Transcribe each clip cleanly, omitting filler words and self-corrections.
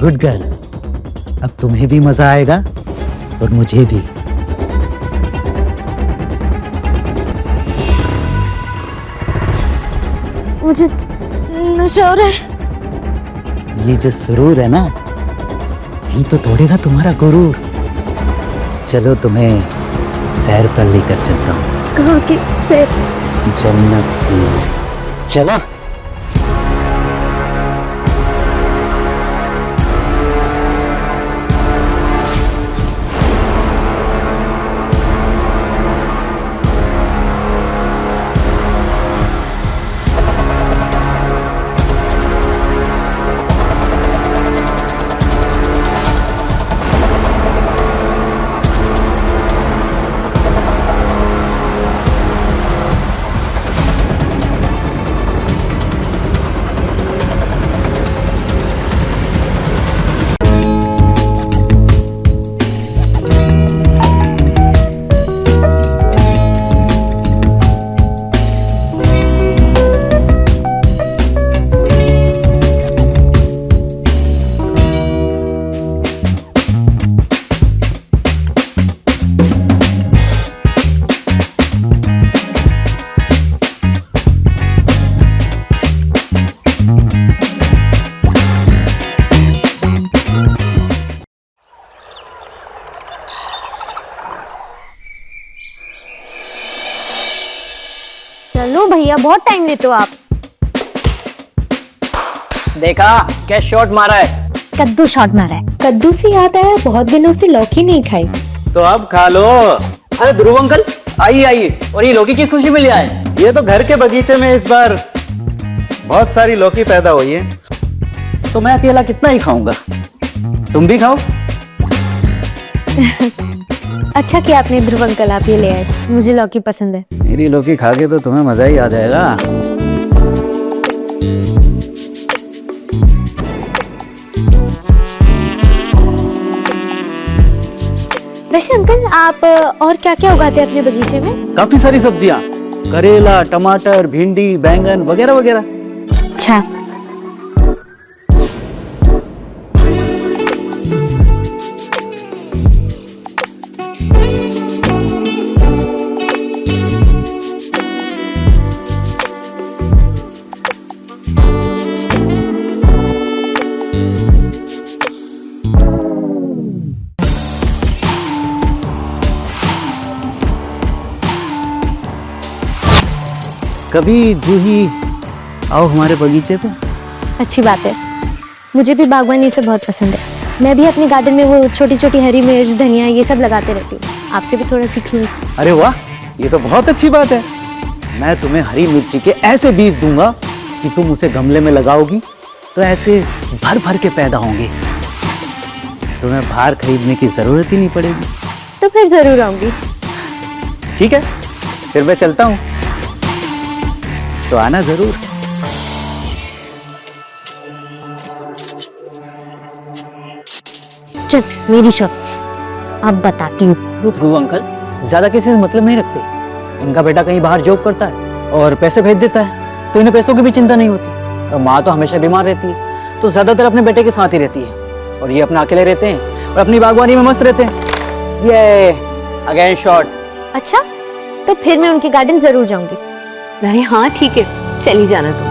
Good girl. अब तुम्हें भी मजा आएगा और मुझे भी। मुझे नशा हो रहा है। ये जो सुरूर है ना, यही तो तोड़ेगा तुम्हारा गुरूर। चलो तुम्हें सैर पर लेकर चलता हूँ। कहाँ की सैर? जन्नत की। चलो। चलो भैया, बहुत टाइम लेते हो आप। देखा क्या शॉट मारा है? कद्दू शॉट मारा है। कद्दू से याद आया, बहुत दिनों से लौकी नहीं खाई। तो अब खा लो। अरे ध्रुव अंकल, आइए आइए। और ये लौकी किस खुशी में ले आए? ये तो घर के बगीचे में इस बार बहुत सारी लौकी पैदा हुई है, तो मैं अकेला कितना ही खाऊंगा, तुम भी खाओ। अच्छा किया आपने ध्रुव अंकल, आप ये ले आए। मुझे लौकी पसंद है। मेरी लौकी खा के तो तुम्हें मजा ही आ जाएगा। वैसे अंकल, आप और क्या क्या उगाते हैं अपने बगीचे में? काफी सारी सब्जियां, करेला, टमाटर, भिंडी, बैंगन वगैरह वगैरह। अच्छा। कभी जूही आओ हमारे बगीचे पे। अच्छी बात है, मुझे भी बागवानी से बहुत पसंद है। मैं भी अपने गार्डन में वो छोटी छोटी हरी मिर्च, धनिया, ये सब लगाते रहती हूँ। आपसे भी थोड़ा सीखूंगी। अरे वाह, ये तो बहुत अच्छी बात है। मैं तुम्हें हरी मिर्ची के ऐसे बीज दूंगा कि तुम उसे गमले में लगाओगी तो ऐसे भर भर के पैदा होंगे। तुम्हें बाहर खरीदने की जरूरत ही नहीं पड़ेगी। तो फिर जरूर आऊंगी। ठीक है, फिर मैं चलता हूँ, तो आना जरूर। चल मेरी शॉप, अब बताती हूँ। ध्रुव अंकल ज्यादा किसी से मतलब नहीं रखते। इनका बेटा कहीं बाहर जॉब करता है और पैसे भेज देता है, तो इन्हें पैसों की भी चिंता नहीं होती। और माँ तो हमेशा बीमार रहती है, तो ज्यादातर अपने बेटे के साथ ही रहती है। और ये अपना अकेले रहते हैं और अपनी बागवानी में मस्त रहते हैं। ये अगेन शॉट। अच्छा, तो फिर मैं उनके गार्डन जरूर जाऊंगी। अरे हाँ ठीक है, चली जाना तुम।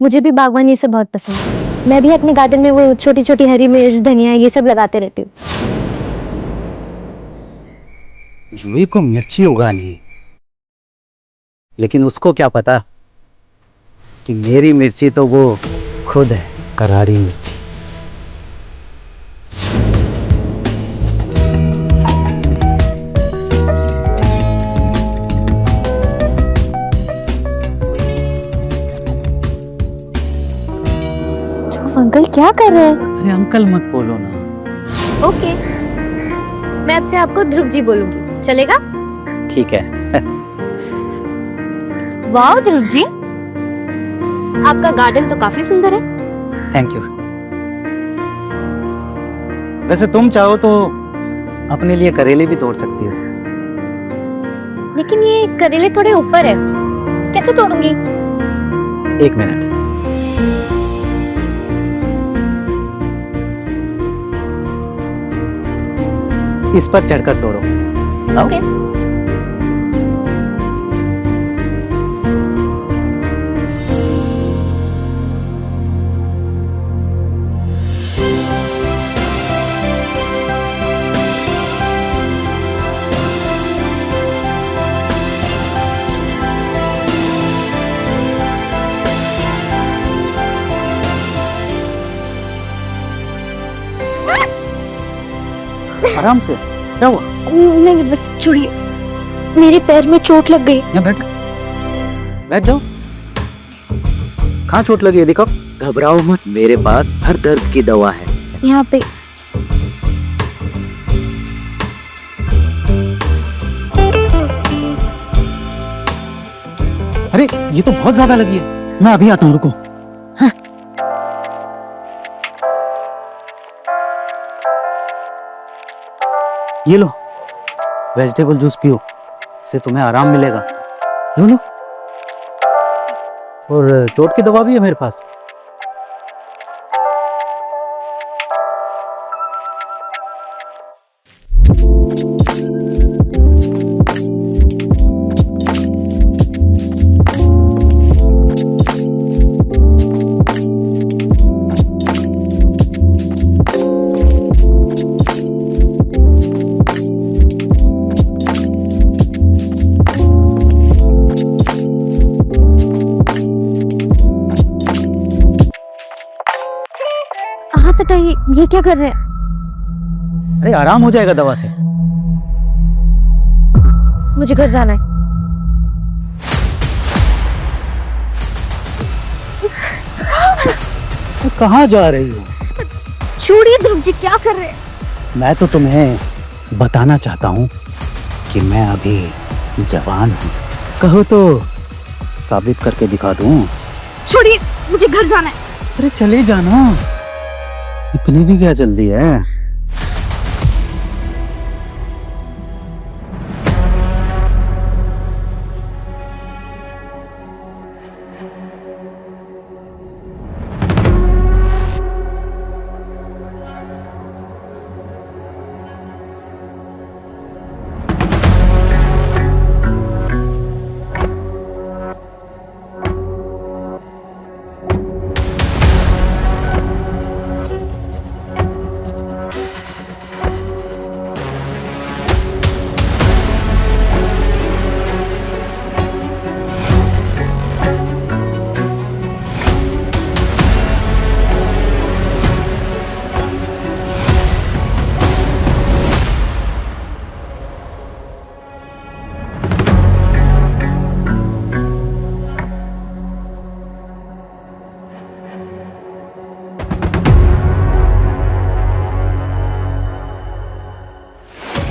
मुझे भी बागवानी से बहुत पसंद है। मैं भी अपने गार्डन में वो छोटी छोटी हरी मिर्च, धनिया, ये सब लगाते रहती हूँ। जूही को मिर्ची उगानी है, लेकिन उसको क्या पता कि मेरी मिर्ची तो वो खुद है, करारी मिर्ची। अंकल क्या कर रहे हैं? अरे अंकल मत बोलो ना। ओके, मैं अब से आपको ध्रुव जी बोलूंगी, चलेगा? ठीक है। वाह ध्रुव जी, आपका गार्डन तो काफी सुंदर है। Thank you. वैसे तुम चाहो तो अपने लिए करेले भी तोड़ सकती हो। लेकिन ये करेले थोड़े ऊपर है, कैसे तोड़ूंगी? 1 मिनट। इस पर चढ़कर तोड़ो। आओ। ओके। आराम से, क्या हुआ? नहीं बस छोड़िए, मेरे पैर में चोट लग गई। यहाँ बैठ, बैठ जाओ। कहाँ चोट लगी है दिखाओ। घबराओ मत, मेरे पास हर दर्द की दवा है। यहाँ पे। अरे ये तो बहुत ज्यादा लगी है, मैं अभी आता हूँ, रुको। हाँ। ये लो, वेजिटेबल जूस पियो, इससे तुम्हें आराम मिलेगा। लो लो। और चोट की दवा भी है मेरे पास। हाथ हटाइए, ये क्या कर रहे हैं? अरे आराम हो जाएगा दवा से। मुझे घर जाना है। कहाँ जा रही हो? छोड़िए ध्रुव जी, क्या कर रहे हैं? मैं तो तुम्हें बताना चाहता हूँ कि मैं अभी जवान हूँ। कहो तो साबित करके दिखा दूँ। छोड़िए, मुझे घर जाना है। अरे चले जाना, इतनी भी क्या जल्दी है?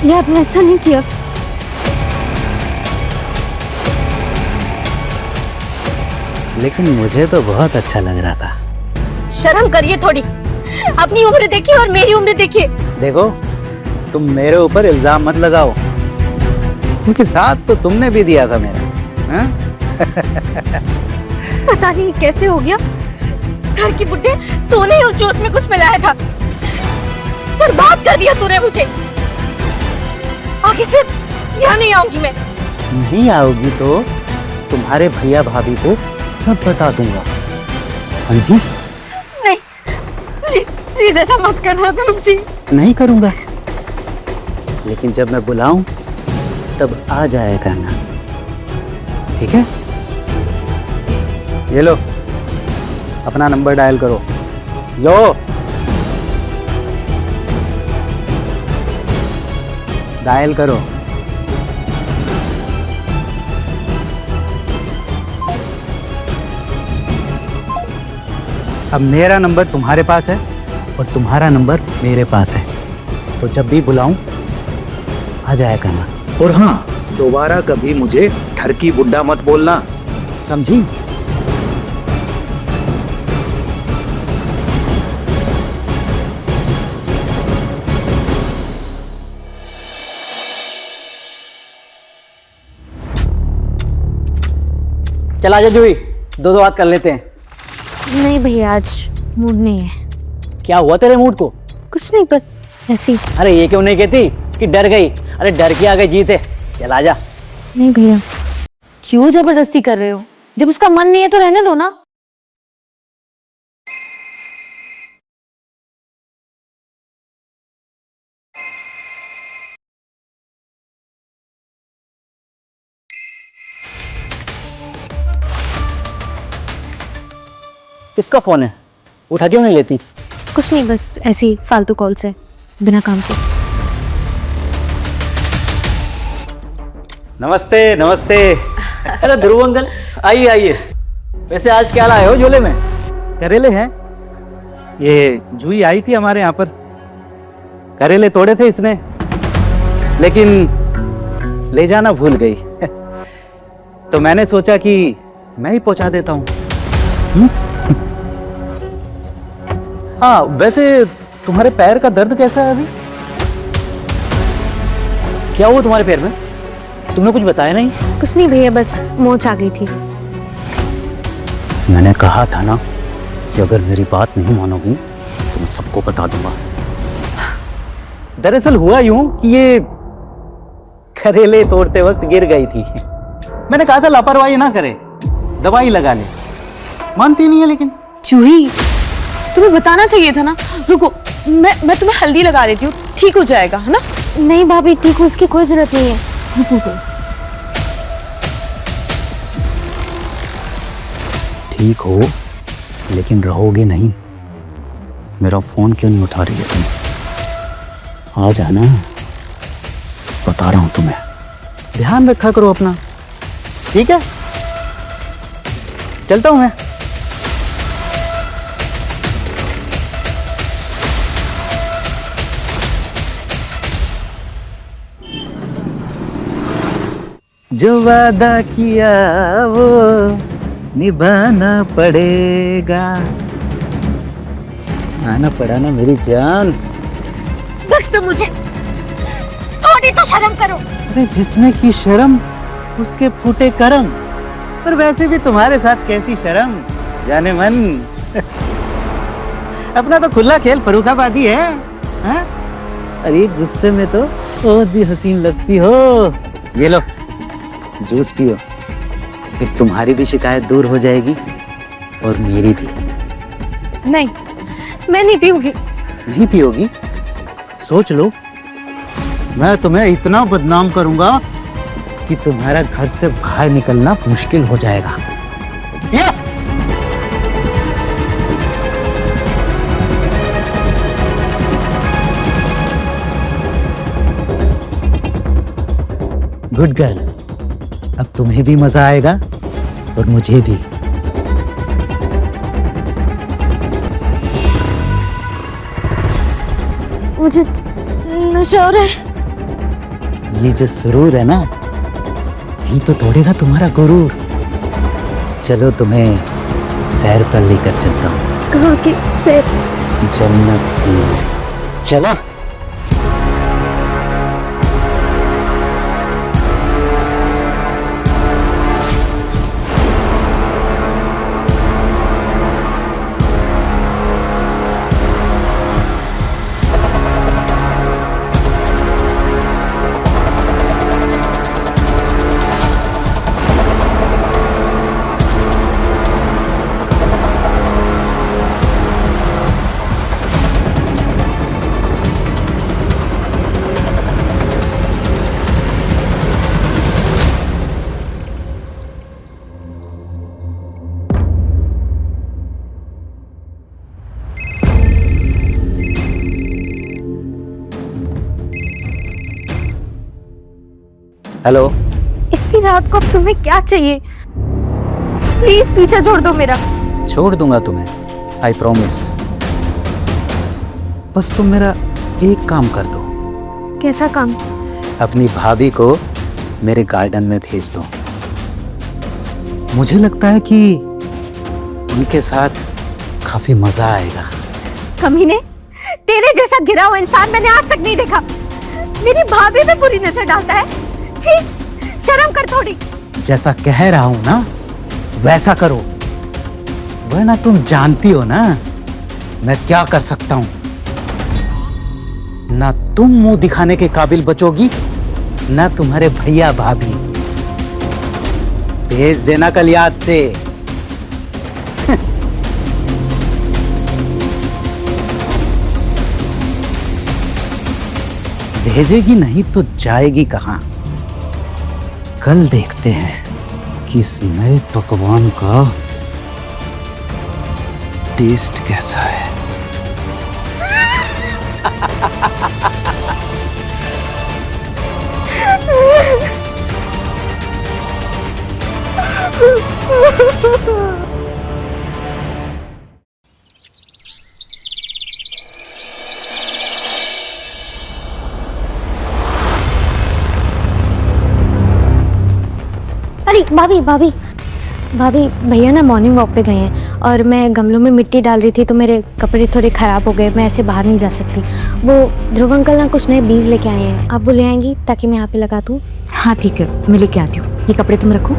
ये आपने अच्छा नहीं किया। लेकिन मुझे तो बहुत अच्छा लग रहा था। शर्म करिए थोड़ी, अपनी उम्र देखिए और मेरी उम्र देखिए। देखो, तुम मेरे ऊपर इल्जाम मत लगाओ, क्योंकि साथ तो तुमने भी दिया था मेरा। हाँ? पता नहीं कैसे हो गया। घर की बुड्ढे, तूने उस जूस में कुछ मिलाया था, बर्बाद कर दिया तूने मुझे। आगे से यहाँ नहीं आऊंगी मैं। नहीं आओगी तो तुम्हारे भैया भाभी को सब बता दूंगा, समझी? नहीं, प्लीज प्लीज ऐसा मत करना ध्रुव जी। नहीं करूंगा, लेकिन जब मैं बुलाऊं तब आ जाएगा ना, ठीक है? ये लो, अपना नंबर डायल करो। लो, डायल करो। अब मेरा नंबर तुम्हारे पास है और तुम्हारा नंबर मेरे पास है, तो जब भी बुलाऊं आ जाया करना। और हाँ, दोबारा कभी मुझे ठरकी बुड्ढा मत बोलना, समझी? चल आजा जूही, दो दो बात कर लेते हैं। नहीं भैया, आज मूड नहीं है। क्या हुआ तेरे मूड को? कुछ नहीं, बस ऐसे ही। अरे ये क्यों नहीं कहती कि डर गई? अरे डर के आगे जीत है। चल आजा। नहीं भैया। क्यों जबरदस्ती कर रहे हो? जब उसका मन नहीं है तो रहने दो ना। किसका फोन है? उठा क्यों नहीं लेती? कुछ नहीं, बस ऐसे ही फालतू कॉल से, बिना काम के। नमस्ते नमस्ते। अरे ध्रुव अंकल, आइए आइए। वैसे आज क्या लाए हो झोले में? करेले हैं। ये जूही आई थी हमारे यहाँ पर, करेले तोड़े थे इसने, लेकिन ले जाना भूल गई। तो मैंने सोचा कि मैं ही पहुंचा देता हूँ। हाँ, वैसे तुम्हारे पैर का दर्द कैसा है अभी? क्या हुआ तुम्हारे पैर में? तुमने कुछ बताया नहीं? कुछ नहीं भैया, बस मोच आ गई थी। मैंने कहा था ना कि अगर मेरी बात नहीं मानोगी तो मैं सबको बता दूंगा। दरअसल हुआ यूं कि ये करेले तोड़ते वक्त गिर गई थी। मैंने कहा था लापरवाही ना करे, दवाई लगा ले। मानती नहीं है लेकिन। जूही, तुम्हें बताना चाहिए था ना। रुको, मैं तुम्हें हल्दी लगा देती हूँ, ठीक हो जाएगा, है ना? नहीं भाभी, ठीक हो, उसकी कोई जरूरत नहीं है। ठीक हो लेकिन रहोगे नहीं। मेरा फोन क्यों नहीं उठा रही है तुम? आ जाना, बता रहा हूं तुम्हें। ध्यान रखा करो अपना, ठीक है? चलता हूं मैं। जो वादा किया वो निभाना पड़ेगा। आना पड़ा ना मेरी जान। बख्श दो मुझे, थोड़ी तो शर्म करो। अरे जिसने की शर्म उसके फूटे करम। पर वैसे भी तुम्हारे साथ कैसी शर्म जाने मन। अपना तो खुला खेल फर्रुखाबादी है, हाँ? अरे गुस्से में तो बहुत भी हसीन लगती हो। ये लो जूस पियो, फिर तुम्हारी भी शिकायत दूर हो जाएगी और मेरी भी। नहीं, मैं नहीं पीऊंगी। नहीं पियोगी? सोच लो, मैं तुम्हें इतना बदनाम करूंगा कि तुम्हारा घर से बाहर निकलना मुश्किल हो जाएगा। या! गुड गर्ल, अब तुम्हें भी मजा आएगा और मुझे भी। मुझे नशा हो रहा है। ये जो सुरूर है ना, यही तो तोड़ेगा तुम्हारा गुरूर। चलो तुम्हें सैर पर लेकर चलता हूँ। कहाँ की सैर? जन्नत की। चलो। हेलो। इतनी रात को अब तुम्हें क्या चाहिए? प्लीज पीछा छोड़ दो मेरा। छोड़ दूंगा तुम्हें, आई प्रॉमिस। बस तुम मेरा एक काम कर दो। कैसा काम? अपनी भाभी को मेरे गार्डन में भेज दो। मुझे लगता है कि उनके साथ काफी मजा आएगा। कमीने, तेरे जैसा गिरा हुआ इंसान मैंने आज तक नहीं देखा। मेरी भाभी पे बुरी नजर डालता है। छी, शर्म कर थोड़ी। जैसा कह रहा हूं ना, वैसा करो, वरना तुम जानती हो ना मैं क्या कर सकता हूं। ना तुम मुंह दिखाने के काबिल बचोगी, ना तुम्हारे भैया भाभी। भेज देना कल याद से। भेजेगी नहीं तो जाएगी कहां? कल देखते हैं कि इस नए पकवान का टेस्ट कैसा है। अरे भाभी भाभी भाभी, भैया ना मॉर्निंग वॉक पे गए हैं और मैं गमलों में मिट्टी डाल रही थी तो मेरे कपड़े थोड़े ख़राब हो गए। मैं ऐसे बाहर नहीं जा सकती। वो ध्रुव अंकल ना कुछ नए बीज लेके आए हैं, आप वो ले आएंगी ताकि मैं यहाँ पे लगा दूँ? हाँ ठीक है, मैं लेके आती हूँ। ये कपड़े तुम रखो।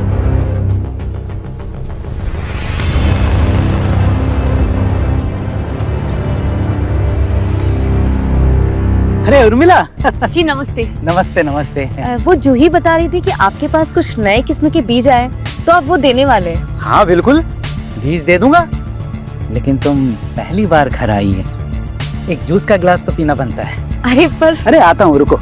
अरे उर्मिला। जी नमस्ते। नमस्ते नमस्ते। वो जूही बता रही थी कि आपके पास कुछ नए किस्म के बीज आए, तो आप वो देने वाले हैं। हाँ बिल्कुल, बीज दे दूंगा, लेकिन तुम पहली बार घर आई है, एक जूस का गिलास तो पीना बनता है। अरे पर अरे आता हूँ, रुको।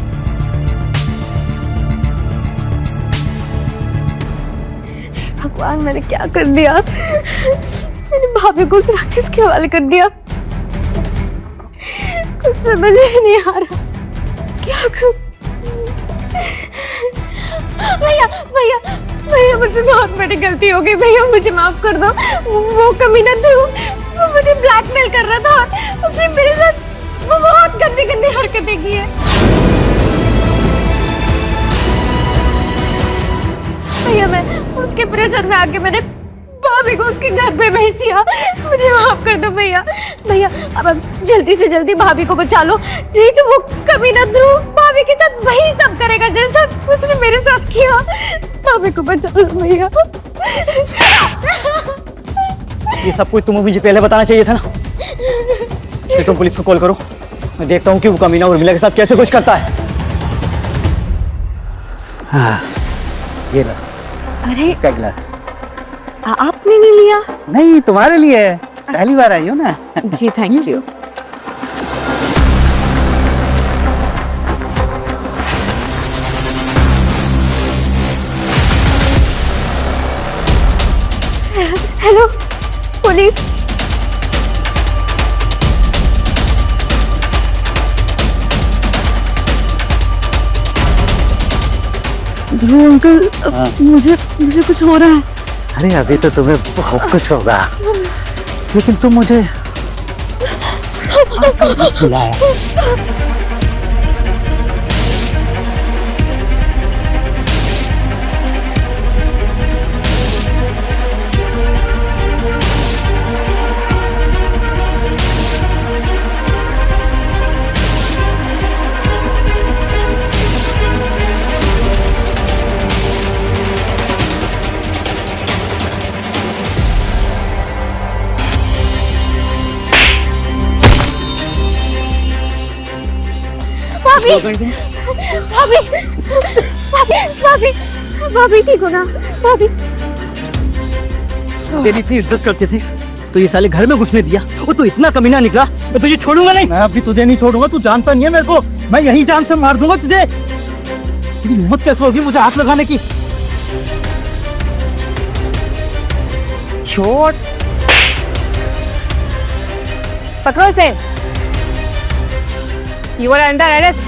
भगवान, मैंने क्या कर दिया? मैंने भाभी को उस राक्षस के हवाले कर दिया। कुछ समझ ही नहीं आ रहा क्या करूं। भैया भैया भैया, मुझसे बहुत बड़ी गलती हो गई। भैया मुझे माफ कर दो। वो कमीना ध्रुव, वो मुझे ब्लैकमेल कर रहा था और उसने मेरे साथ वो बहुत गंदी गंदी हरकतें की है। भैया मैं उसके प्रेशर में आके मैंने भाभी को उसके घर पे भेज दिया। मुझे माफ कर दो भैया। भैया अब जल्दी से जल्दी भाभी को बचा लो, नहीं तो वो कमीना ध्रुव भाभी के साथ वही सब करेगा जैसा उसने मेरे साथ किया। भाभी को बचा लो भैया। ये सब कुछ तुम्हें मुझे पहले बताना चाहिए था ना। फिर तुम पुलिस को कॉल करो, मैं देखता हूँ कि वो कमीना उर्मिला के साथ कैसे कुछ करता है। हाँ ये लो अरे इसका गिलास। आपने नहीं लिया? नहीं, तुम्हारे लिए है, पहली बार आई हो ना। जी thank you. Hello police. Dhruv uncle, मुझे कुछ हो रहा है। अरे अभी तो तुम्हें बहुत कुछ होगा, लेकिन तुम मुझे बुलाया। भाभी भाभी भाभी भाभी ठीक हो ना? भाभी तेरी इतनी इज्जत करते थे तो ये साले घर में घुसने दिया, वो तो इतना कमीना निकला, मैं तुझे छोड़ूंगा नहीं। मैं अभी तुझे नहीं छोड़ूंगा, तू जानता नहीं है मेरे को, मैं यही जान से मार दूंगा तुझे। तेरी हिम्मत कैसे होगी मुझे हाथ लगाने की? छोड़, पकड़ो इसे। You are under arrest.